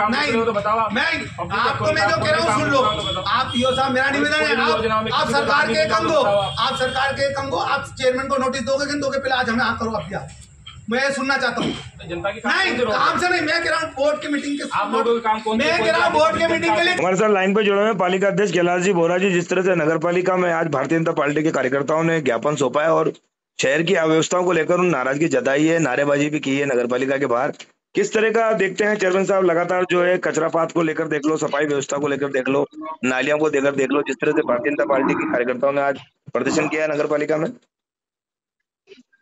काम कर रहे हो तो बताओ। मैं आपको मैं जो कह रहा हूँ सुन लो। आप ईओ साहब, मेरा निवेदन है, आप सरकार के एक अंग हो, आप सरकार के एक अंग हो, आप चेयरमैन को नोटिस दोगे कि दोगे? पहले आज हमें हाँ करो आप क्या, मैं सुनना चाहता हूँ। जनता की नहीं, काम से नहीं, मैं कह रहा हूँ बोर्ड की मीटिंग के, आप लोगों का काम कौन, मैं कह रहा हूँ बोर्ड की मीटिंग के लिए। हमारे साथ लाइन पे जुड़े हुए पालिका अध्यक्ष कैलाश जी बोरा जी। जिस तरह से नगर पालिका में आज भारतीय जनता पार्टी के कार्यकर्ताओं ने ज्ञापन सौंपा है और शहर की अव्यवस्थाओं को लेकर उन नाराजगी जताई है, नारेबाजी भी की है नगर पालिका के बाहर। किस तरह का देखते हैं चेयरमैन साहब, लगातार जो है कचरापात को लेकर देख लो, सफाई व्यवस्था को लेकर देख लो, नालियों को लेकर देख लो, जिस तरह से भारतीय जनता पार्टी के कार्यकर्ताओं ने आज प्रदर्शन किया है नगर पालिका में।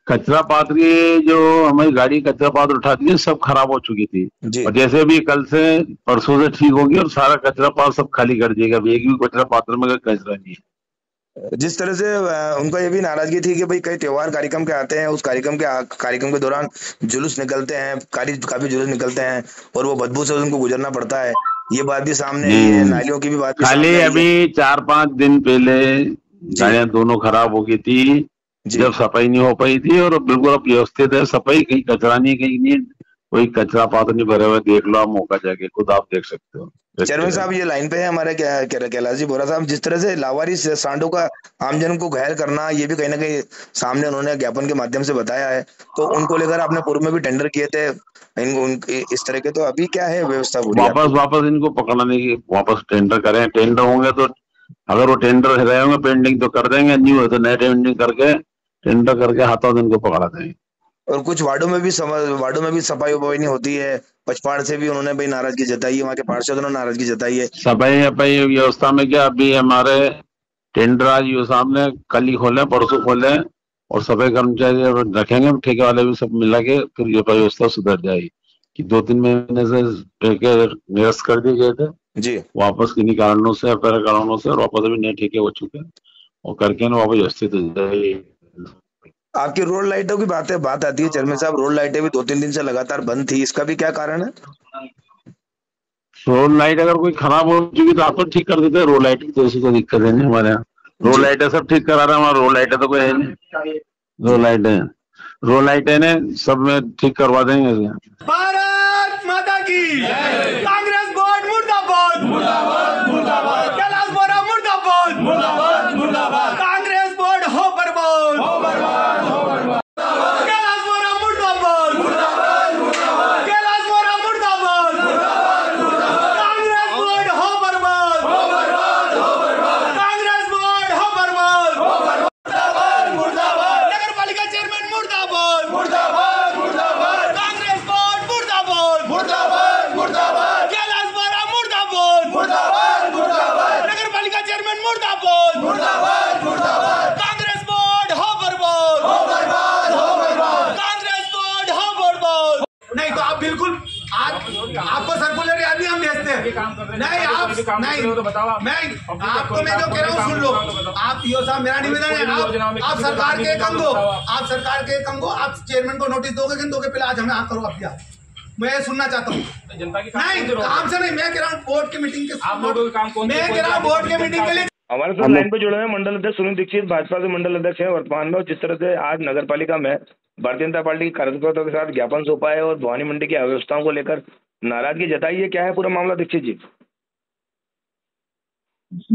कचरा पात्र की जो हमारी गाड़ी कचरा पात्र उठाती है सब खराब हो चुकी थी, और जैसे भी कल से परसों से ठीक होगी और सारा कचरा पात्र सब खाली कर देगा। एक भी कचरा पात्र में कचरा नहीं है। जिस तरह से उनका ये भी नाराजगी थी कि भाई कई त्योहार कार्यक्रम के आते हैं, उस कार्यक्रम के दौरान जुलूस निकलते हैं, काफी जुलूस निकलते हैं और वो बदबू से उनको गुजरना पड़ता है। ये बात भी सामने आई है, नालियों की भी बात भी खाली अभी 4-5 दिन पहले गाड़ियां दोनों खराब हो गई थी, जब सफाई नहीं हो पाई थी, और बिल्कुल अब व्यवस्थित है सफाई, कहीं कचरा नहीं, कहीं नहीं कोई कचरा पात्र नहीं भरे हुए। देख लो आप मौका जाके, खुद आप देख सकते हो। चेयरमैन साहब ये लाइन पे है हमारे कैलाश जी बोरा साहब। जिस तरह से लावारी सांडों का आमजन को घायल करना, ये भी कहीं ना कहीं सामने उन्होंने ज्ञापन के माध्यम से बताया है, तो उनको लेकर आपने पूर्व में भी टेंडर किए थे इस तरह के, तो अभी क्या है व्यवस्था? वापस इनको पकड़ने की, वापस टेंडर करें। टेंडर होंगे तो अगर वो टेंडर रहे होंगे पेंडिंग तो कर देंगे, नहीं हो तो नए टेंडिंग करके टेंडर करके हाथों दिन को पकड़ा देंगे। और कुछ वार्डों में भी सफाई वफाई नहीं होती है। पचपाड़ से भी उन्होंने भाई नाराजगी जताई है, वहाँ के पार्षदों ने नाराजगी जताई है। सफाई व्यवस्था में क्या, अभी हमारे टेंडर आज ये सामने कल ही खोले, परसों खोले, और सफाई कर्मचारी रखेंगे, ठेके वाले भी सब मिला के, फिर ये व्यवस्था सुधर जाएगी। कि 2-3 महीने से ठेके निरस्त कर दिए गए थे जी, वापस किन्हीं कारणों से, अपने कारणों से, और वापस अभी नए ठेके हो चुके हैं और करके ना वापस व्यवस्थित हो जाएगी। आपकी रोड लाइटों की बात आती है चेयरमैन साहब, रोड लाइटें भी 2-3 दिन से लगातार बंद थी, इसका भी क्या कारण है? रोड लाइट अगर कोई खराब हो चुकी तो आप तो ठीक कर देते हैं। रोड लाइट की तो ऐसी कोई दिक्कत है नहीं हमारे यहाँ। रोड लाइटें सब ठीक करा रहे हैं हमारे, रोड लाइटें तो कोई है नहीं। रोड लाइटें ने सब में ठीक करवा देंगे। भारत माता की कांग्रेस बोर्ड मुर्दाबाद, मुर्दाबाद, मुर्दाबाद। कैलाश बोरा मुर्दाबाद, मुर्दाबाद, मुर्दाबाद। कांग्रेस बोर्ड हो बर्बाद, हो बर्बाद, हो बर्बाद। कैलाश बोरा मुर्दाबाद, मुर्दाबाद, मुर्दाबाद। कैलाश बोरा मुर्दाबाद, मुर्दाबाद, मुर्दाबाद। कांग्रेस बोर्ड हो बर्बाद, हो बर्बाद, हो बर्बाद। कांग्रेस बोर्ड हो बर्बाद, हो बर्बाद, मुर्दाबाद। नगर पालिका चेयरमैन मुर्दाबाद, मुर्दाबाद, मुर्दाबाद। कांग्रेस बोर्ड मुर्दाबाद, मुर्दाबाद, मुर्दाबाद। कैलाश बोरा मुर्दाबाद, मुर्दाबाद, मुर्दाबाद। नगर पालिका चेयरमैन मुर्दाबाद, मुर्दाबाद, मुर्दाबाद। कांग्रेस बोर्ड हो बर्बाद, हो बर्बाद, हो बर्बाद। कांग्रेस बोर्ड हो बर्बाद। नहीं तो आप बिल्कुल आज आपको सर्कुलर याद भी हम भेजते हैं। नहीं आप नहीं तो बताओ। मैं आपको मैं जो कह रहा हूँ सुन लो। आप ईओ साहब, मेरा निवेदन है, आप सरकार के एक अंग हो, आप सरकार के एक अंग हो, आप चेयरमैन को नोटिस दोगे कि दोगे? पहले आज हमें हाँ करो आप क्या, मैं सुनना चाहता हूँ। जनता की नहीं, काम से नहीं, मैं कह रहा हूँ बोर्ड की मीटिंग के, आप लोगों का काम कौन, मैं कह रहा हूँ बोर्ड की मीटिंग के लिए। हमारे साथ लाइन पे जुड़े हुए मंडल अध्यक्ष सुनील दीक्षित, भाजपा से मंडल अध्यक्ष है वर्तमान में। जिस तरह से आज नगर पालिका में भारतीय जनता पार्टी के कार्यकर्ताओं के साथ ज्ञापन सौंपा है और भवानी मंडी की अव्यवस्थाओं को लेकर नाराजगी जताई है, क्या है पूरा मामला दीक्षित जी?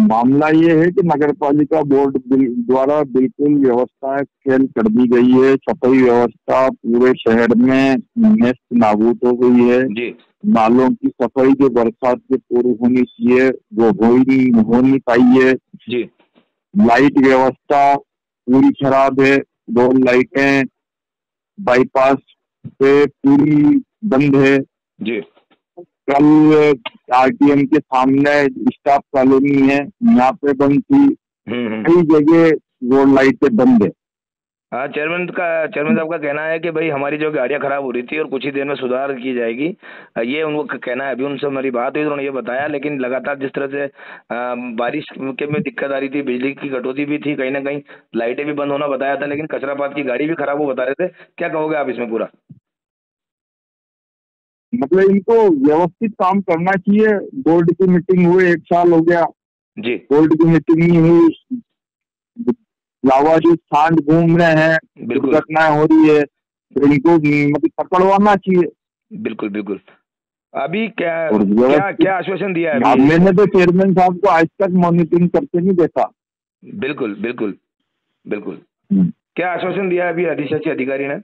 मामला ये है कि नगर पालिका बोर्ड द्वारा बिल्कुल व्यवस्था फेल कर दी गई है। सफाई व्यवस्था पूरे शहर में नेस्त नाबूद हो गई है जी। नालों की सफाई जो बरसात के पूर्व होनी चाहिए वो हो नहीं पाई है जी। लाइट व्यवस्था पूरी खराब है। रोड लाइटें बाईपास पे पूरी बंद है जी। कल आरटीएम के सामने स्टाफ कॉलोनी है, यहाँ पे बंद थी। कई जगह रोड लाइटें बंद है। हाँ, चेयरमैन साहब का कहना है कि भाई हमारी जो गाड़ियाँ खराब हो रही थी और कुछ ही देर में सुधार की जाएगी, ये उनको कहना है। अभी उनसे हमारी बात हुई तो उन्होंने ये बताया, लेकिन लगातार जिस तरह से बारिश के में दिक्कत आ रही थी, बिजली की कटौती भी थी, कहीं ना कहीं लाइटें भी बंद होना बताया था, लेकिन कचरापात की गाड़ी भी खराब हो बता रहे थे। क्या कहोगे आप इसमें पूरा? मतलब इनको व्यवस्थित काम करना चाहिए। बोर्ड की मीटिंग हुए 1 साल हो गया जी, बोर्ड की मीटिंग नहीं हुई, लावारी सांड घूम रहे हैं, दुर्घटनाएं हो रही है, तो इनको मतलब पकड़वाना चाहिए। बिल्कुल बिल्कुल। अभी क्या और क्या आश्वासन दिया है अभी? मैंने तो चेयरमैन साहब को आज तक मॉनिटरिंग करते नहीं देखा। बिल्कुल बिल्कुल बिल्कुल। हम्म। क्या आश्वासन दिया है अभी अधिशासी अधिकारी ने?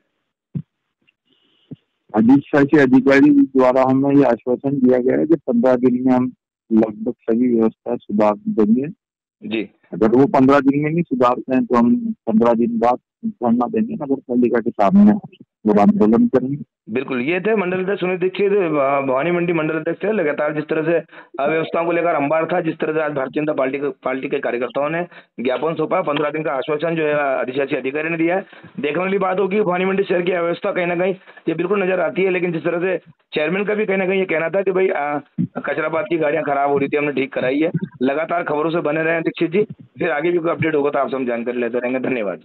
अधिशासी अधिकारी द्वारा हमें ये आश्वासन दिया गया है कि 15 दिन में हम लगभग सभी व्यवस्था सुधार देंगे। जी। अगर वो 15 दिन में नहीं सुधारते हैं तो हम 15 दिन बाद धरना देंगे नगर पालिका के सामने और आंदोलन करेंगे। बिल्कुल, ये थे मंडल अध्यक्ष सुनील दीक्षित, भवानी मंडी मंडल अध्यक्ष थे। लगातार जिस तरह से अव्यवस्थाओं को लेकर अंबार था, जिस तरह से आज भारतीय जनता पार्टी के कार्यकर्ताओं ने ज्ञापन सौंपा, 15 दिन का आश्वासन जो है अधिशासी अधिकारी ने दिया है। देखने वाली बात होगी भवानी मंडी शहर की अव्यवस्था कहीं ना कहीं ये बिल्कुल नजर आती है, लेकिन जिस तरह से चेयरमैन का भी कहीं ना कहीं ये कहना था कि भाई कचराबाद की गाड़ियां खराब हो रही थी, हमने ठीक कराई है। लगातार खबरों से बने रहे दीक्षित जी, फिर आगे भी कोई अपडेट होगा तो आपसे हम जानकारी लेते रहेंगे। धन्यवाद।